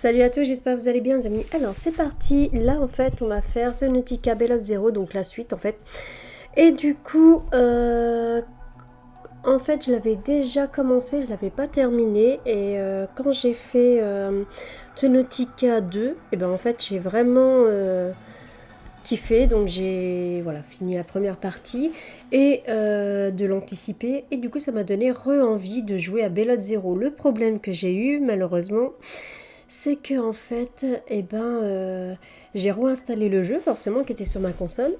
Salut à tous, j'espère que vous allez bien les amis. Alors c'est parti, là en fait on va faire Subnautica Below Zero, donc la suite en fait. Et du coup, en fait je l'avais déjà commencé, je l'avais pas terminé. Et quand j'ai fait Subnautica 2, et ben en fait j'ai vraiment kiffé. Donc j'ai voilà, fini la première partie et de l'anticiper. Et du coup ça m'a donné re-envie de jouer à Below Zero. Le problème que j'ai eu malheureusement, c'est que en fait, j'ai réinstallé le jeu, forcément, qui était sur ma console.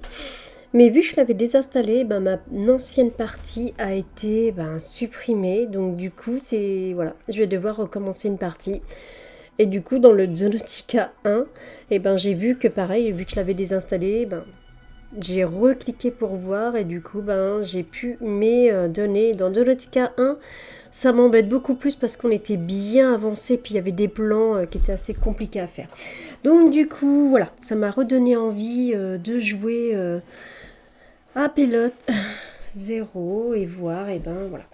Mais vu que je l'avais désinstallé, ma ancienne partie a été supprimée. Donc du coup, voilà, je vais devoir recommencer une partie. Et du coup, dans le Zonotica 1, j'ai vu que pareil, vu que je l'avais désinstallé, j'ai recliqué pour voir et du coup, j'ai pu mes données dans Zonotica 1. Ça m'embête beaucoup plus parce qu'on était bien avancé, puis il y avait des plans qui étaient assez compliqués à faire. Donc du coup, voilà, ça m'a redonné envie de jouer à Pelote Zéro et voir, et ben voilà.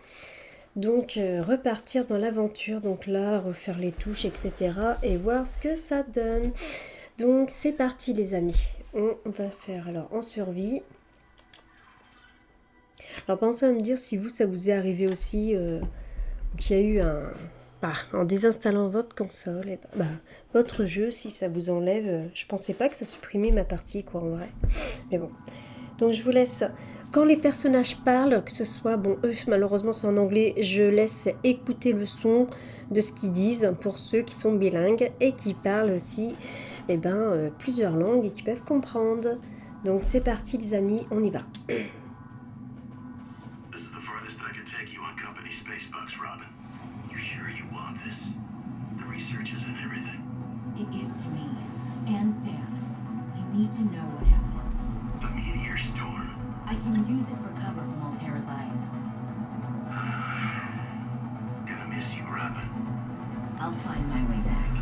Donc repartir dans l'aventure, donc là, refaire les touches, etc. et voir ce que ça donne. Donc c'est parti les amis, on va faire alors en survie. Alors pensez à me dire si vous, ça vous est arrivé aussi, qu'il y a eu en désinstallant votre console, votre jeu, si ça vous enlève, je pensais pas que ça supprimait ma partie, quoi, en vrai. Mais bon. Donc je vous laisse, quand les personnages parlent, que ce soit, bon, eux, malheureusement c'est en anglais, je laisse écouter le son de ce qu'ils disent pour ceux qui sont bilingues et qui parlent aussi, plusieurs langues et qui peuvent comprendre. Donc c'est parti les amis, on y va. It is to me and Sam. I need to know what happened. The meteor storm. I can use it for cover from Altera's eyes. Gonna miss you, Robin. I'll find my way back.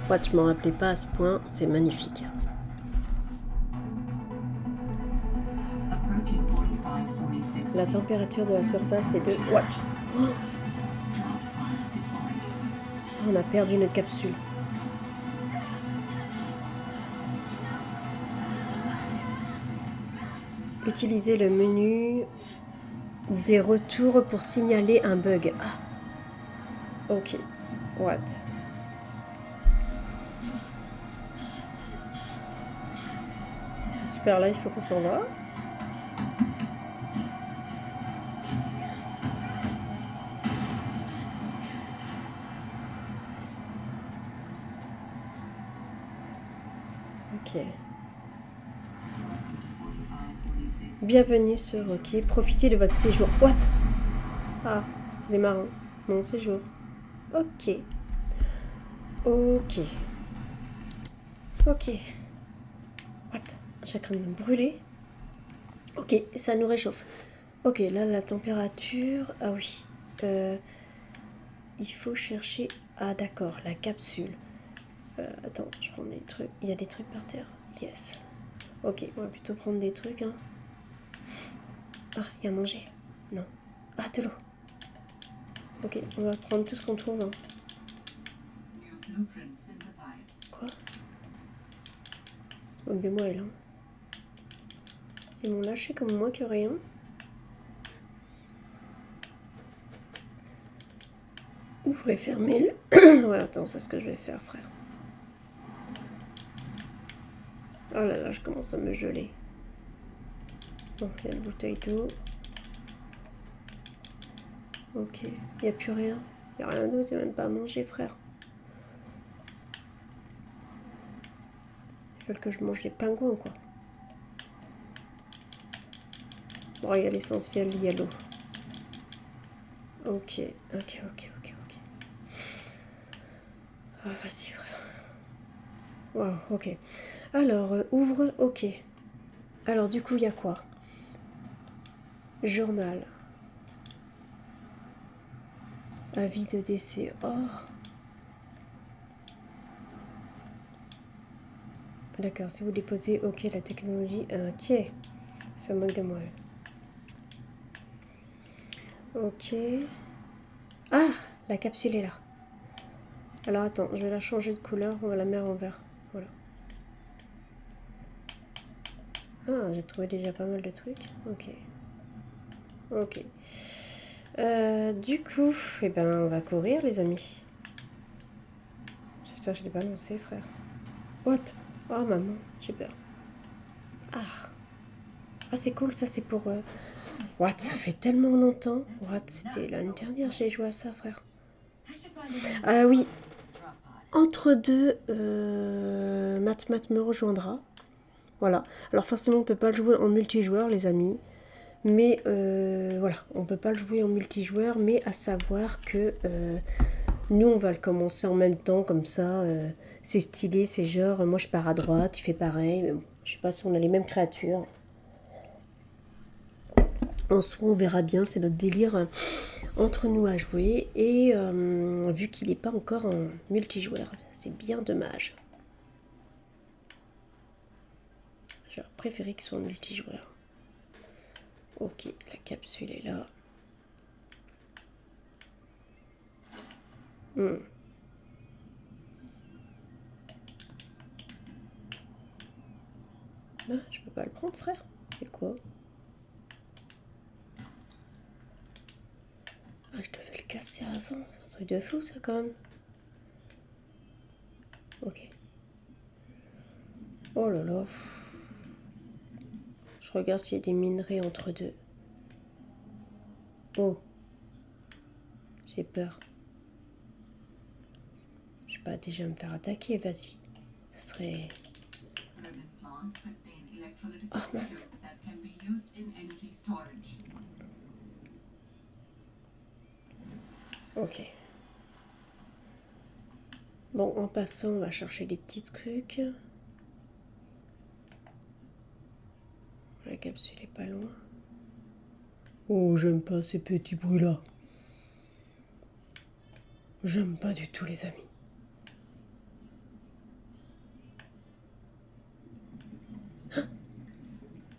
Moi, je m'en rappelais pas à ce point, c'est magnifique. La température de la surface est de... What? On a perdu notre capsule. Utilisez le menu des retours pour signaler un bug. Ah. Ok. What? Super, là, il faut qu'on s'en va. Ok. Bienvenue sur OK. Profitez de votre séjour. What? Ah, c'est des marrons. Mon séjour. Ok. Ok. Ok. What? J'ai en train de me brûler. Ok, ça nous réchauffe. Ok, là, la température... Ah oui. Il faut chercher... Ah d'accord, la capsule. Attends, je prends des trucs. Il y a des trucs par terre. Yes. Ok, on va plutôt prendre des trucs. Hein. Ah, il y a à manger. Non. Ah, de l'eau. Ok, on va prendre tout ce qu'on trouve. Hein. Quoi? Se moque de moi, elle. Hein. Ils m'ont lâché comme moi que rien. Ouvrez, fermez le... Ouais, attends, c'est ce que je vais faire, frère. Oh là là, je commence à me geler. Bon, il y a une bouteille d'eau. Ok, il n'y a plus rien. Il n'y a rien d'autre, il n'y a même pas à manger, frère. Ils veulent que je mange des pingouins, quoi. Bon, il y a l'essentiel, il y a l'eau. Ok. Ah, vas-y, frère. Wow, ok. Alors, ouvre, ok. Alors, du coup, il y a quoi? Journal. Avis de décès. Oh. D'accord, si vous déposez, ok, la technologie, ok. Ça moque de moi. Ok. Ah, la capsule est là. Alors attends, je vais la changer de couleur, on va la mettre en vert. Voilà. Ah, j'ai trouvé déjà pas mal de trucs. Ok. Ok. Du coup, eh ben, on va courir, les amis. J'espère que je l'ai pas lancé, frère. What? Oh, maman, j'ai peur. Ah. Ah, c'est cool, ça, c'est pour... What? Ça fait tellement longtemps. What? C'était l'année dernière, j'ai joué à ça, frère. Ah oui, entre deux, Mat me rejoindra. Voilà. Alors forcément, on peut pas le jouer en multijoueur, les amis. Mais voilà, on peut pas le jouer en multijoueur, mais à savoir que nous, on va le commencer en même temps, comme ça. C'est stylé, c'est genre, moi je pars à droite, il fait pareil. Mais bon, je sais pas si on a les mêmes créatures. En soi, on verra bien, c'est notre délire entre nous à jouer. Et vu qu'il n'est pas encore en multijoueur, c'est bien dommage. J'aurais préféré qu'il soit en multijoueur. Ok, la capsule est là. Ah, je peux pas le prendre, frère. C'est quoi? Ah, je devais le casser avant. C'est un truc de fou, ça, quand même. Ok. Oh là là. Je regarde s'il y a des minerais entre deux. Oh. J'ai peur. Je vais pas déjà me faire attaquer, vas-y. Ça serait... Oh, mince. Ok. Bon, en passant, on va chercher des petits trucs. La capsule est pas loin. Oh, j'aime pas ces petits bruits-là. J'aime pas du tout, les amis.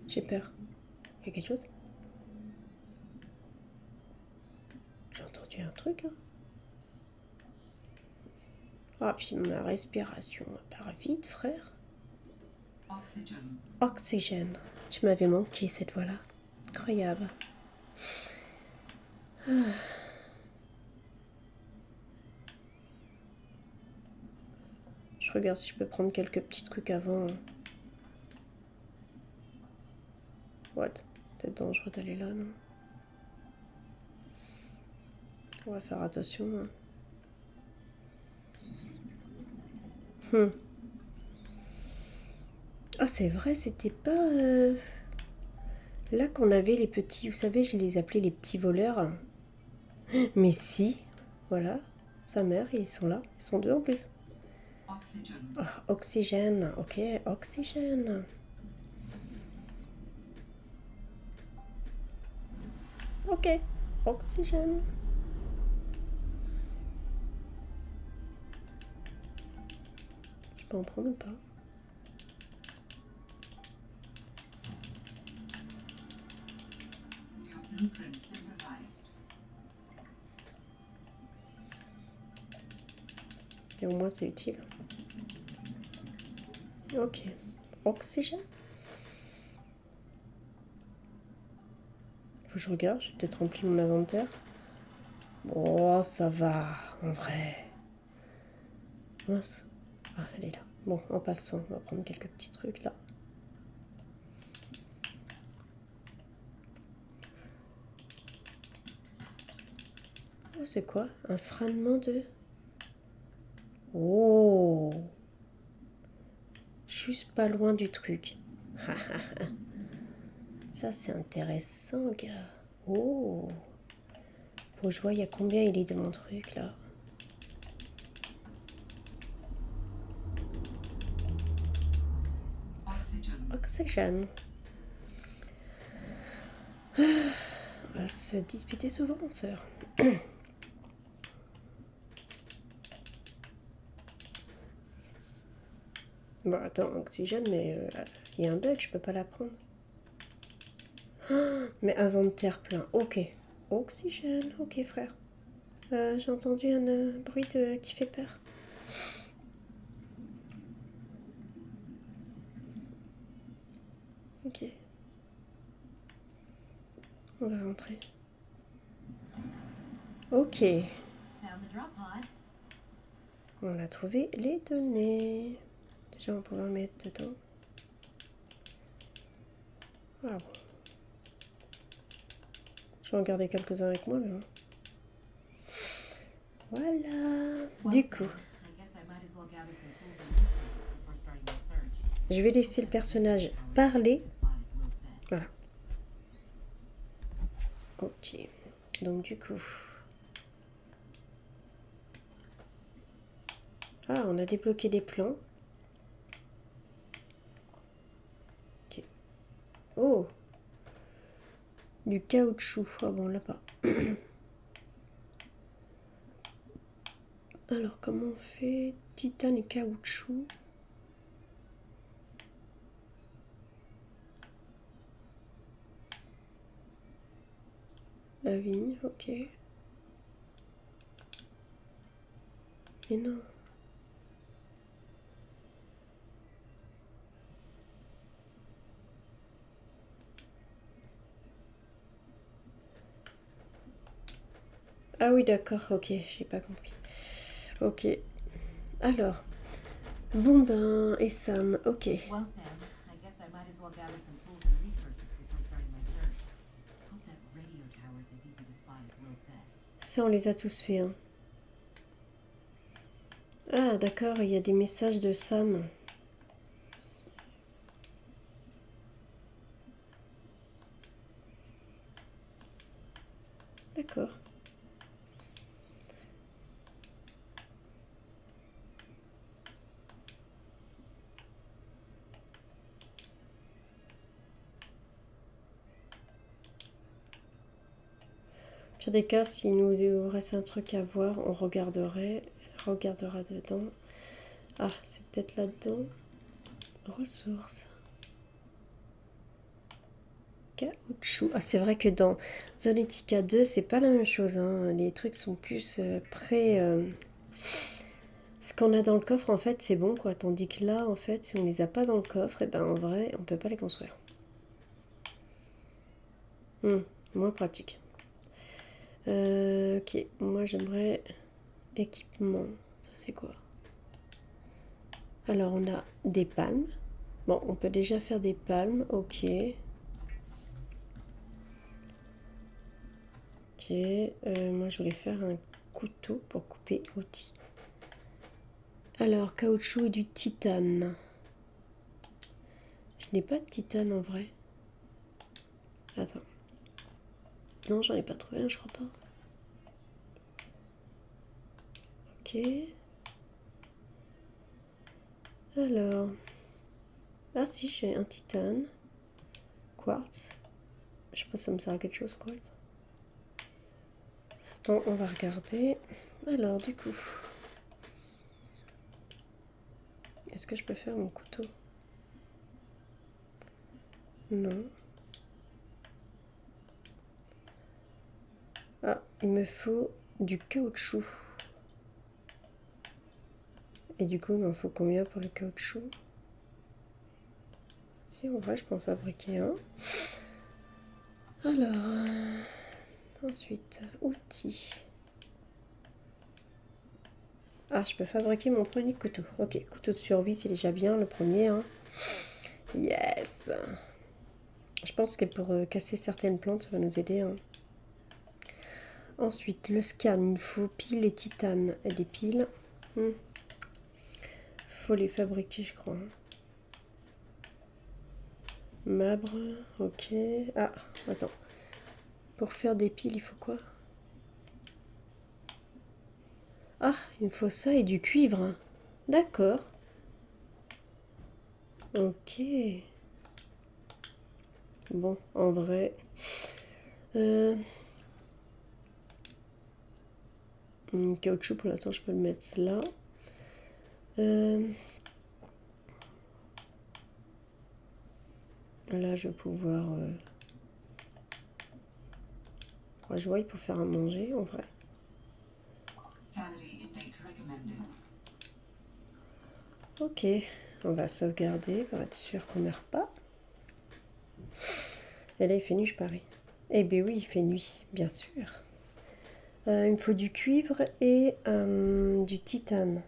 J'ai peur. Il y a quelque chose? J'ai entendu un truc, hein. Ah, puis ma respiration part vite, frère. Oxygène. Tu m'avais manqué cette voix-là. Incroyable. Je regarde si je peux prendre quelques petits trucs avant. What? Peut-être dangereux d'aller là, non? On va faire attention. Hein. Ah, c'est vrai, c'était pas... Là qu'on avait les petits... Vous savez, je les appelais les petits voleurs. Mais si, voilà. Sa mère, ils sont là. Ils sont deux en plus. Ah, oxygène. Ok, oxygène. Ok, oxygène. Je peux en prendre ou pas? Et au moins, c'est utile. Ok. Oxygène. Faut que je regarde, j'ai peut-être rempli mon inventaire. Oh, ça va, en vrai. Mince. Ah, elle est là. Bon, en passant, on va prendre quelques petits trucs là. Oh, c'est quoi? Un fragment de... Oh! Juste pas loin du truc. Ça, c'est intéressant, gars. Oh! Faut que je vois, il y a combien il est de mon truc, là. Oxygène. On va se disputer souvent, sœur. Bon, attends, oxygène, mais il y a un bug, je peux pas la prendre. Mais inventaire plein, ok. Oxygène. Ok, frère. J'ai entendu un bruit qui fait peur. Ok. On va rentrer. Ok. Found the drop pod. On a trouvé les données. Déjà, on va pouvoir mettre dedans. Ah bon. Je vais en garder quelques-uns avec moi, mais bon. Voilà. Du coup, I guess I might as well gather some tools and resources before starting my search. je vais laisser le personnage parler. The spot is Will said. Voilà. Ok. Donc du coup... Ah, on a débloqué des plans. Ok. Oh! Du caoutchouc. Ah bon, là pas. Alors, comment on fait titane et caoutchouc? La vigne, ok. Mais non. Ah oui, d'accord, ok, j'ai pas compris. Ok. Alors. Bon ben, et Sam, ok. Well, Sam, I guess I might as well gather some tools and resources before starting my search. Hope that radio tower's as easy to spot as Will said. Ça, on les a tous fait, hein. Ah, d'accord, il y a des messages de Sam. D'accord. Pire des cas, s'il nous reste un truc à voir, on regardera dedans. Ah, c'est peut-être là-dedans. Ressources. Caoutchouc. Ah, c'est vrai que dans Zonetica 2, c'est pas la même chose, hein. Les trucs sont plus prêts. Ce qu'on a dans le coffre, en fait, c'est bon, quoi. Tandis que là, en fait, si on les a pas dans le coffre, et ben en vrai, on peut pas les construire. Moins pratique. Ok, moi j'aimerais équipement. Ça c'est quoi? Alors on a des palmes. Bon, on peut déjà faire des palmes, ok. Ok, moi je voulais faire un couteau pour couper outils. Alors, caoutchouc et du titane. Je n'ai pas de titane en vrai. Attends. Non, j'en ai pas trouvé un, je crois pas. Ok. Alors. Ah si, j'ai un titane. Quartz. Je sais pas si ça me sert à quelque chose, quartz. Bon, on va regarder. Alors, du coup. Est-ce que je peux faire mon couteau? Non. Ah, il me faut du caoutchouc. Et du coup, il m'en faut combien pour le caoutchouc? Si, en vrai, je peux en fabriquer un. Alors, ensuite, outils. Ah, je peux fabriquer mon premier couteau. Ok, couteau de survie, c'est déjà bien, le premier. Hein. Yes! Je pense que pour casser certaines plantes, ça va nous aider. Hein. Ensuite, le scan, il faut piles et titane. Et des piles. Faut les fabriquer, je crois. Marbre, ok. Ah, attends. Pour faire des piles, il faut quoi? Ah, il me faut ça et du cuivre. D'accord. Ok. Bon, en vrai. Caoutchouc, pour l'instant, je peux le mettre là. Là, je vais pouvoir Ouais, je vois, il faut faire à manger, en vrai. Calorie intake recommended. Ok, on va sauvegarder pour être sûr qu'on meurt pas. Et là, il fait nuit, je parie. Eh bien oui, il fait nuit, bien sûr. Il me faut du cuivre et du titane.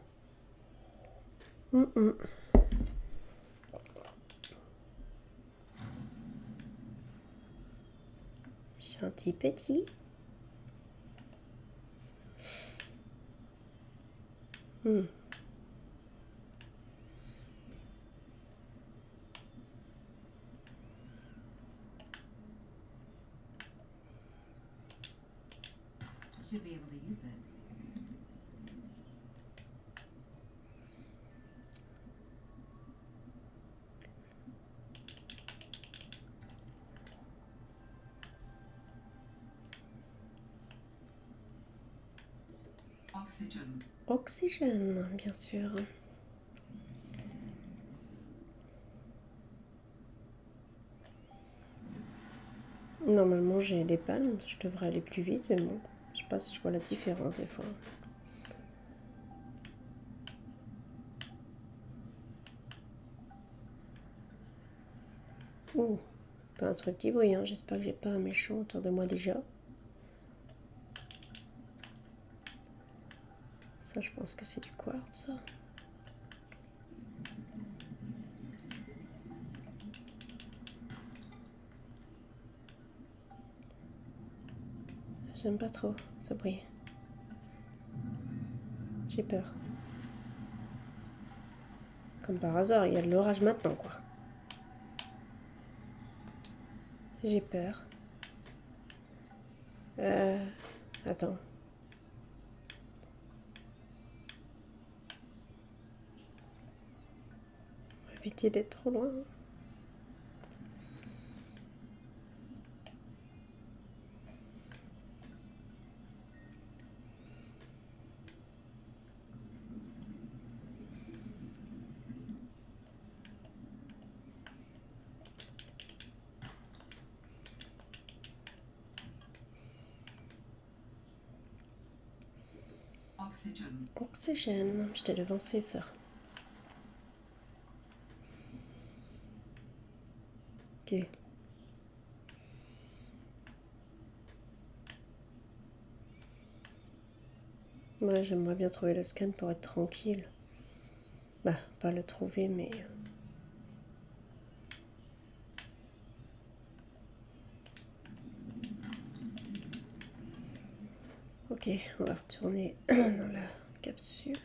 Gentil petit. Should be able to use this. Oxygen. Oxygène, bien sûr. Normalement, j'ai les palmes, je devrais aller plus vite, mais bon, je sais pas si je vois la différence des fois. Ouh, pas un truc qui brille, hein. J'espère que j'ai pas un méchant autour de moi déjà. Ça, je pense que c'est du quartz. J'aime pas trop ce bruit. J'ai peur. Comme par hasard, il y a de l'orage maintenant, quoi. J'ai peur. Attends. On va éviter d'être trop loin. Oxygen. Oxygène. Je t'ai devancé, sœur. Ok. Moi, j'aimerais bien trouver le scan pour être tranquille. Bah, pas le trouver, mais... Ok, on va retourner dans la capsule.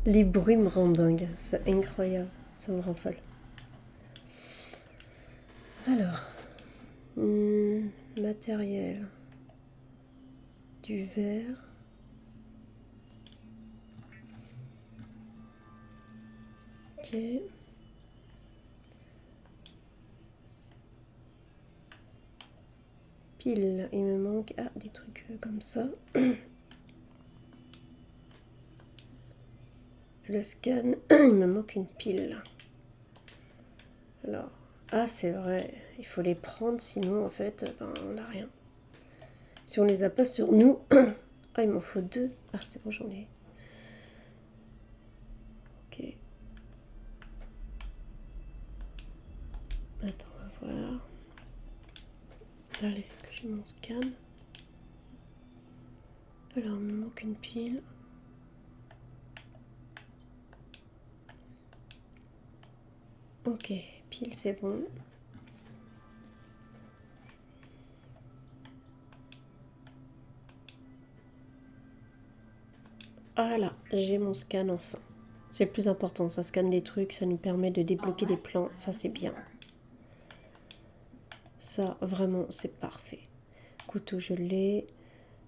Les bruits me rendent dingue, c'est incroyable, ça me rend folle. Alors, matériel, du verre. Ok. Pile, il me manque des trucs comme ça. Le scan, il me manque une pile. Alors, c'est vrai, il faut les prendre, sinon en fait, on n'a rien. Si on les a pas sur nous, il m'en faut 2. C'est bon, j'en ai. Ok. Attends, on va voir. Allez, que j'ai mon scan. Alors, il me manque une pile. Ok, pile, c'est bon. Ah là, j'ai mon scan enfin. C'est le plus important, ça scanne des trucs, ça nous permet de débloquer des plans, ça c'est bien. Ça, vraiment, c'est parfait. Couteau, je l'ai.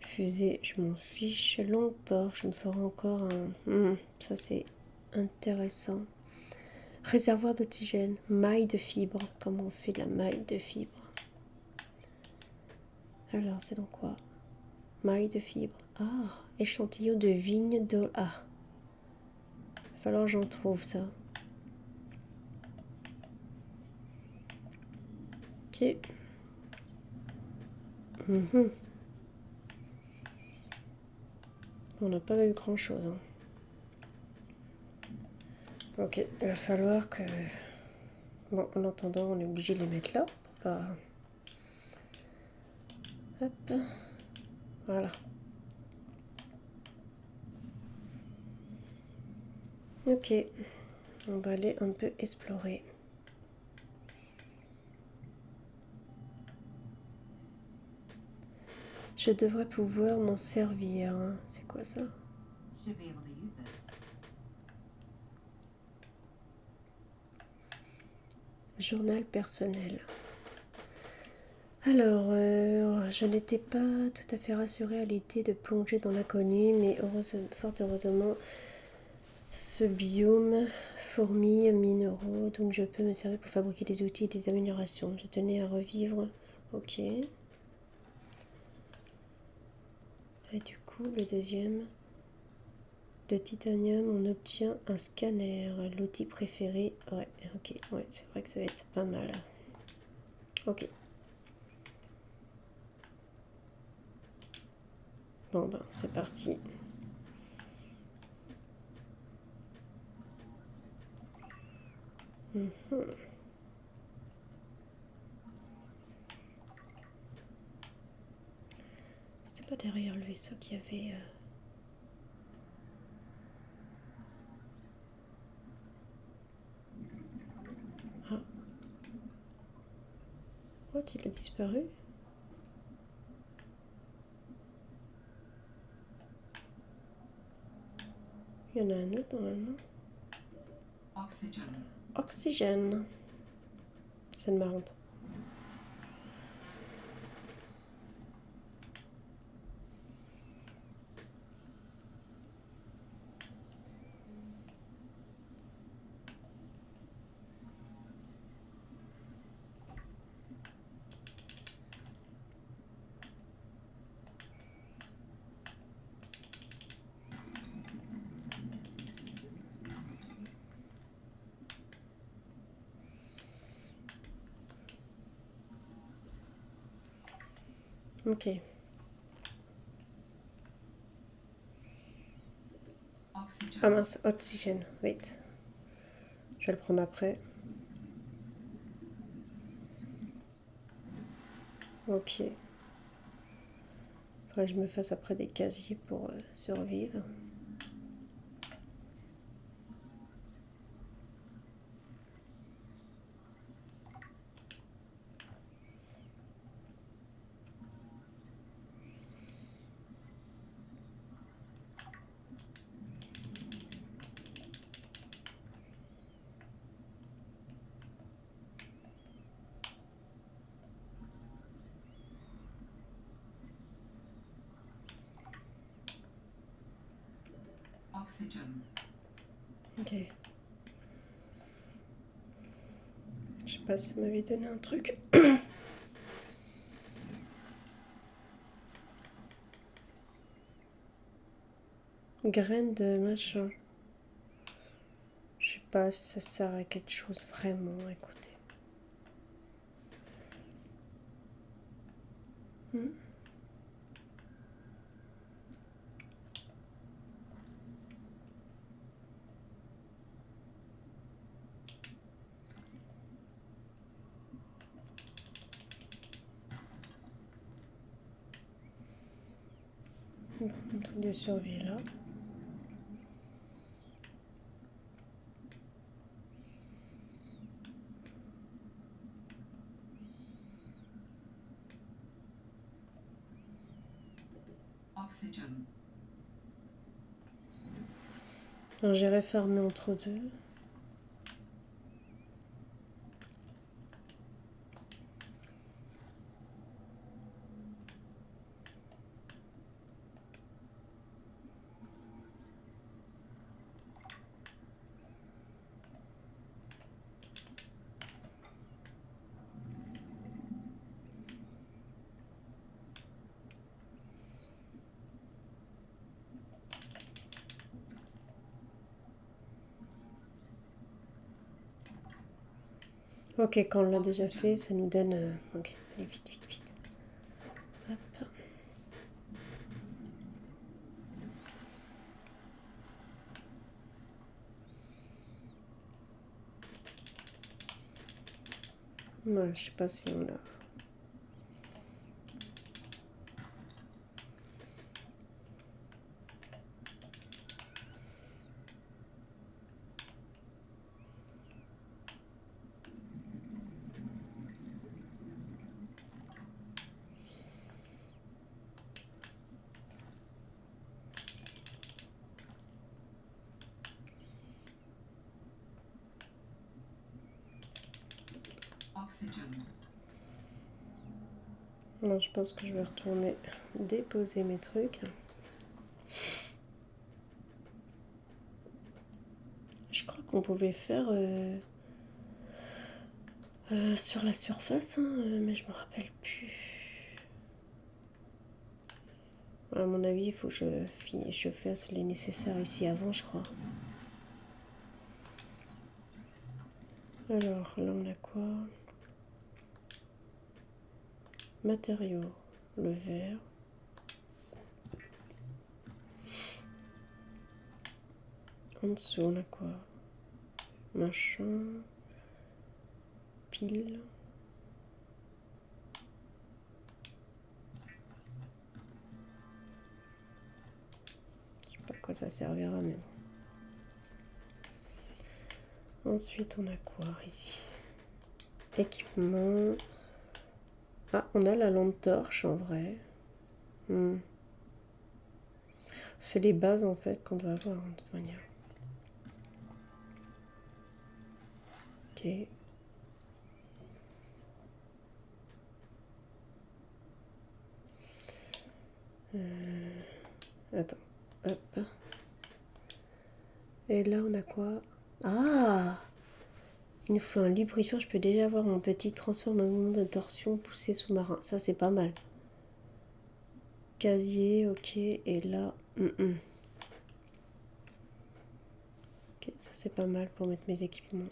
Fusée, je m'en fiche. Longue porte, je me ferai encore un... ça c'est intéressant. Réservoir d'oxygène, maille de fibre. Comment on fait de la maille de fibre? Alors, c'est dans quoi? Maille de fibre. Ah, échantillon de vigne de... Ah, il va falloir que j'en trouve ça. Ok. On n'a pas eu grand chose. Hein. Ok, il va falloir que... Bon, en attendant, on est obligé de les mettre là. Pas... Hop. Voilà. Ok. On va aller un peu explorer. Je devrais pouvoir m'en servir. Hein. C'est quoi ça? Should be able to use this. Journal personnel. Alors, je n'étais pas tout à fait rassurée à l'idée de plonger dans l'inconnu, mais fort heureusement, ce biome fourmis, minéraux, donc je peux me servir pour fabriquer des outils et des améliorations. Je tenais à revivre. Ok. Et du coup, le deuxième, de titanium, on obtient un scanner, l'outil préféré. Ouais, ok, ouais, c'est vrai que ça va être pas mal. Ok. Bon ben, c'est parti. C'était pas derrière le vaisseau qu'il y avait... Ah. What, il a disparu? Il y en a un autre normalement. Oxygen. Oxygène. C'est marrant. Ok. Oxygen. Ah mince, oxygène. Wait. Je vais le prendre après. Ok. Faudrait que je me fasse après des casiers pour survivre. Oxygen. Ok. Je sais pas si ça m'avait donné un truc. Graines de machin. Je sais pas si ça sert à quelque chose vraiment. Écoutez. Bon, un truc de survie là. Oxygen. Alors j'irai farmer entre deux. Ok, quand on l'a déjà fait, ça nous donne... Ok, allez, vite, vite, vite. Hop. Voilà, je sais pas si on l'a... Non, je pense que je vais retourner déposer mes trucs. Je crois qu'on pouvait faire sur la surface, hein, mais je me rappelle plus. À mon avis, il faut que je fasse les nécessaires ici avant, je crois. Alors, là, on a quoi? Matériaux, le verre. En dessous, on a quoi? Machin. Pile. Je sais pas à quoi ça servira, mais bon. Ensuite, on a quoi ici? Équipement. Ah, on a la lampe torche en vrai. C'est les bases en fait qu'on doit avoir de toute manière. Ok. Attends. Hop. Et là, on a quoi? Ah! Il nous faut un lubrifiant. Je peux déjà avoir mon petit transforme de torsion poussé sous-marin. Ça, c'est pas mal. Casier, ok. Et là... Ok, ça, c'est pas mal pour mettre mes équipements.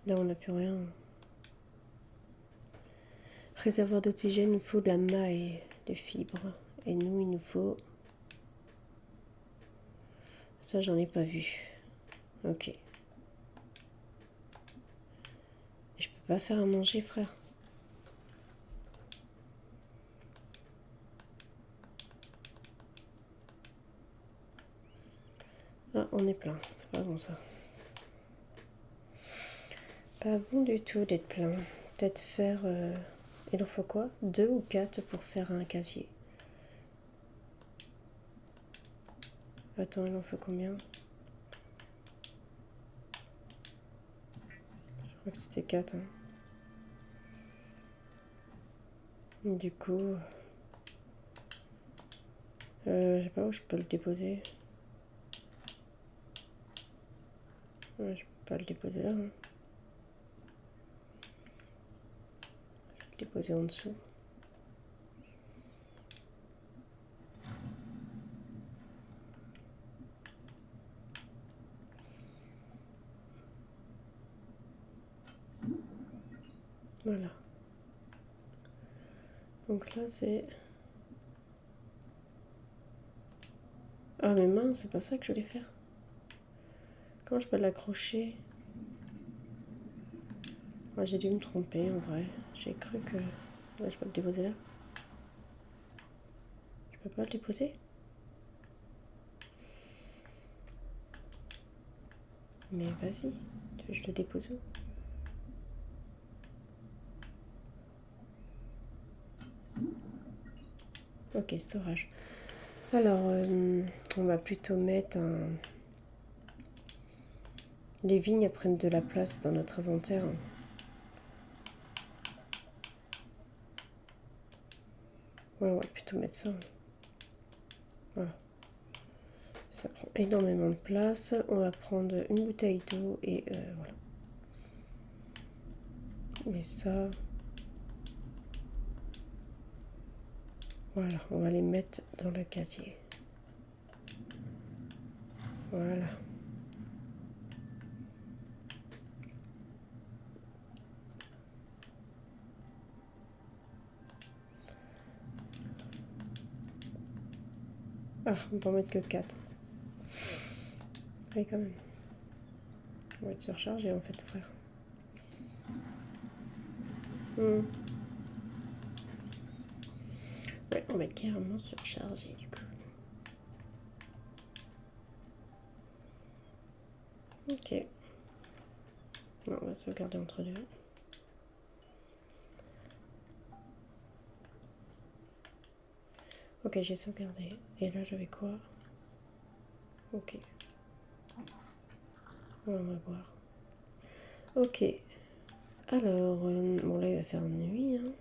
Là, on n'a plus rien. Réservoir d'oxygène, il nous faut de la maille, des fibres. Et nous, il nous faut... Ça, j'en ai pas vu. Ok. Et je peux pas faire à manger, frère. Ah, on est plein. C'est pas bon, ça. Pas bon du tout d'être plein. Peut-être faire... Il en faut quoi? 2 ou 4 pour faire un casier. Attends, il en faut combien? Je crois que c'était 4. Hein. Du coup... je sais pas où je peux le déposer. Ouais, je peux pas le déposer là. Hein. Je vais le déposer en dessous. Voilà. Donc là, c'est... Ah, mais mince, c'est pas ça que je voulais faire. Comment je peux l'accrocher? Ouais, j'ai dû me tromper, en vrai. J'ai cru que... Ouais, je peux le déposer là. Je peux pas le déposer? Mais vas-y. Tu veux que je le dépose où? Ok, storage. Alors, on va plutôt mettre un... Les vignes prennent de la place dans notre inventaire. Ouais, on va plutôt mettre ça. Voilà. Ça prend énormément de place. On va prendre une bouteille d'eau et voilà. Mais ça... Voilà, on va les mettre dans le casier. Voilà. Ah, on peut en mettre que 4. Oui, quand même. On va être surchargé en fait, frère. Ouais, on va être carrément surchargé du coup. Ok. Non, on va sauvegarder entre deux. Ok, j'ai sauvegardé. Et là, j'avais quoi? Ok. On va voir. Ok. Alors, bon là, il va faire nuit. Hein.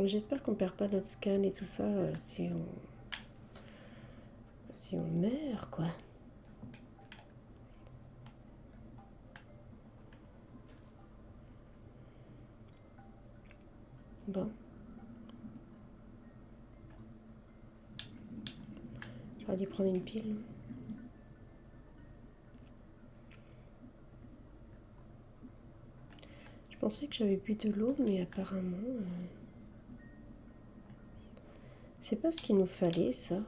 J'espère qu'on perd pas notre scan et tout ça si on meurt, quoi. Bon. J'aurais dû prendre une pile. Je pensais que j'avais bu de l'eau, mais apparemment... c'est pas ce qu'il nous fallait, ça.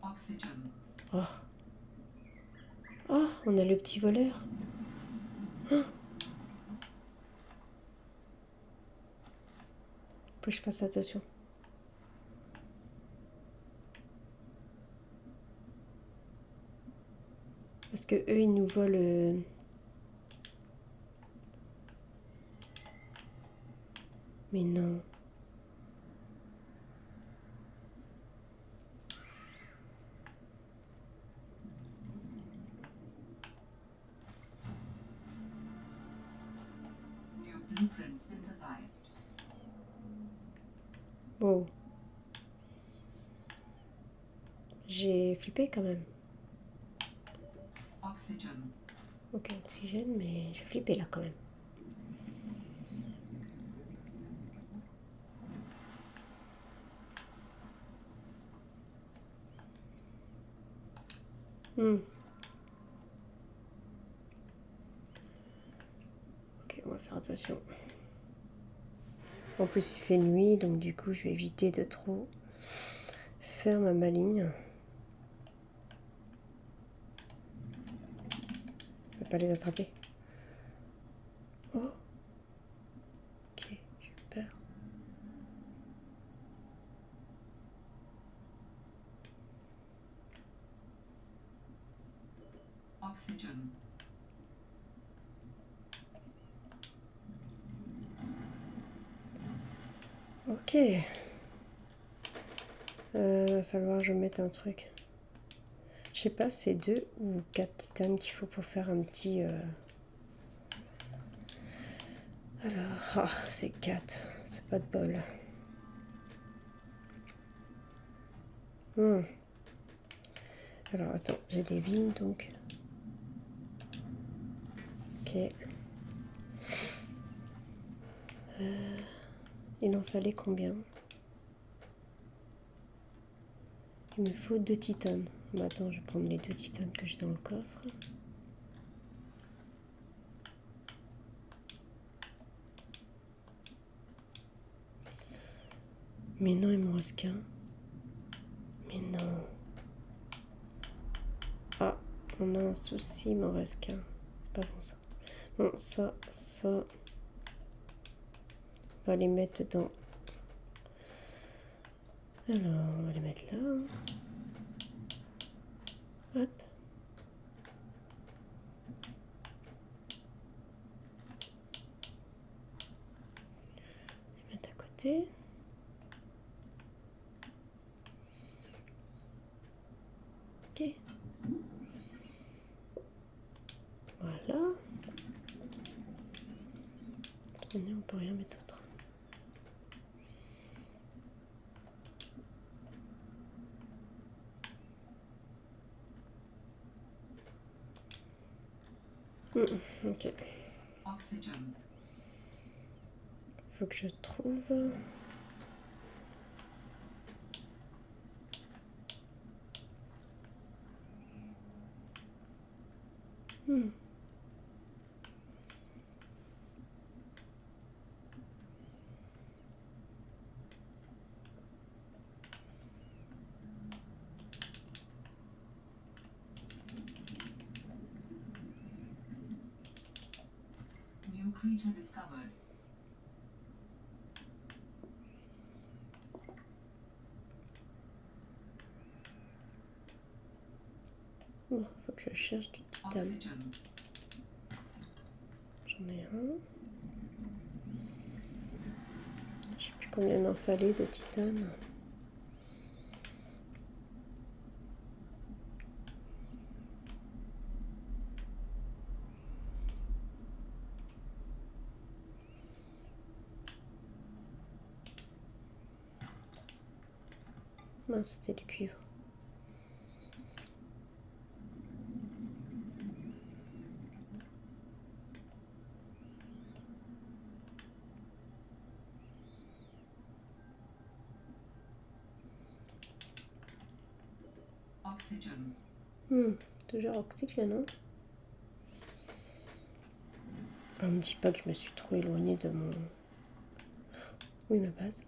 Oxygen. Oh. Ah, on a le petit voleur. Ah. Faut que je fasse attention. Parce que eux, ils nous volent... Mais non. New blueprint synthesized. Wow. J'ai flippé quand même. Oxygen. Ok, oxygène, mais j'ai flippé là quand même. Ok, on va faire attention. En plus, il fait nuit, donc du coup, je vais éviter de trop faire ma maligne. Je vais pas les attraper. Oh. Ok, j'ai peur. Oxygen. Ok. Va falloir que je mette un truc. Je sais pas, c'est 2 ou 4 titanes qu'il faut pour faire un petit... Alors, ah, c'est 4. C'est pas de bol. Alors, attends, j'ai des vignes, donc... Ok. Il en fallait combien? Il me faut 2 titanes. Bah, attends, je vais prendre les 2 titanes que j'ai dans le coffre. Mais non, il m'en reste qu'un. Mais non. Ah, on a un souci, il m'en reste qu'un. Pas bon ça. Bon, ça. On va les mettre dans... Alors, on va les mettre là. Hop. Les mettre à côté. Ok. Voilà. On peut rien mettre autre. Ok. Oxygen. Faut que je trouve... creature discovered. Bon, faut que je cherche du titane. Oxygen. J'en ai un. Je sais plus combien il m'en fallait de titane. Non, c'était du cuivre. Oxygen. Toujours oxygène, hein. On me dit pas que je me suis trop éloignée de mon... Oui, ma base.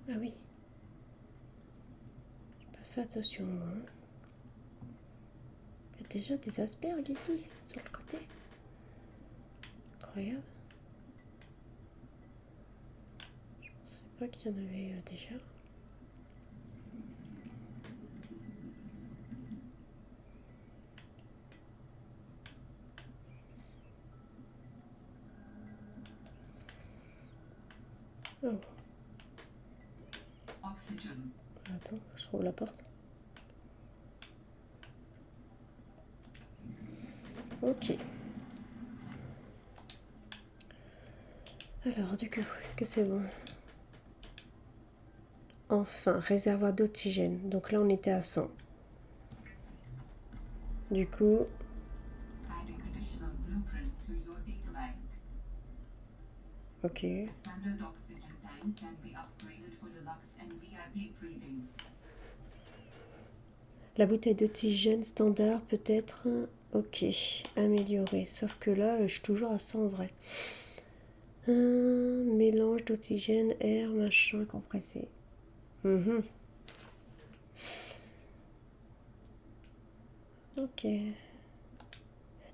Ah oui. J'ai pas fait attention, moi. Hein. Il y a déjà des asperges ici, sur le côté. Incroyable. Je pensais pas qu'il y en avait déjà. Oh, Oxygen. attends, je trouve la porte. Ok. Alors, du coup, est-ce que c'est bon? Enfin, réservoir d'oxygène. Donc là, on était à 100. Du coup, Adding additional blueprints to your databank. ok. A standard oxygen tank can be upgraded for deluxe and VIP breathing. La bouteille d'oxygène standard peut être... Ok, améliorée. Sauf que là, je suis toujours à 100 en vrai. Un mélange d'oxygène, air, machin, compressé. Ok.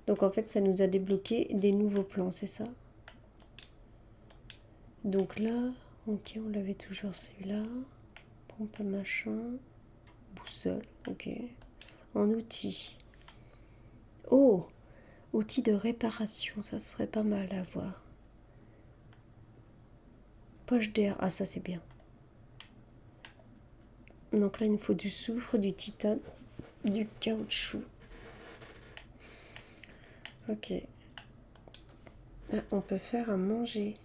Donc en fait, ça nous a débloqué des nouveaux plans, c'est ça? Donc là, ok, on l'avait toujours celui-là. Pompe à machin. Boussole, ok. En outils. Oh! Outils de réparation, ça serait pas mal à voir. Poche d'air, ah ça c'est bien. Donc là, il nous faut du soufre, du titane, du caoutchouc. Ok. Ah, on peut faire à manger.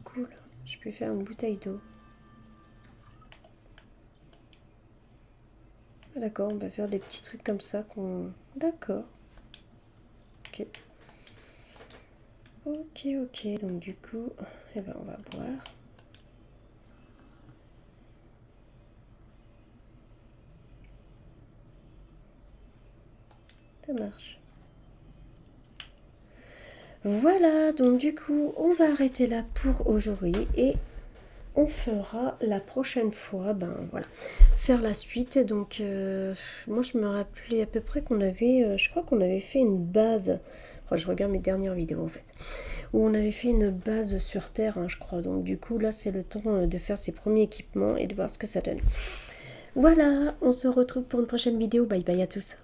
Cool. Je peux faire une bouteille d'eau. Ah, d'accord, on va faire des petits trucs comme ça qu'on... D'accord. Ok. Ok, ok. Donc du coup, eh ben, on va boire. Ça marche. Voilà, donc du coup, on va arrêter là pour aujourd'hui et on fera la prochaine fois, ben voilà, faire la suite. Donc, moi je me rappelais à peu près qu'on avait, je crois qu'on avait fait une base. Enfin, je regarde mes dernières vidéos en fait, où on avait fait une base sur Terre, hein, je crois. Donc, du coup, là, c'est le temps de faire ses premiers équipements et de voir ce que ça donne. Voilà, on se retrouve pour une prochaine vidéo. Bye bye à tous.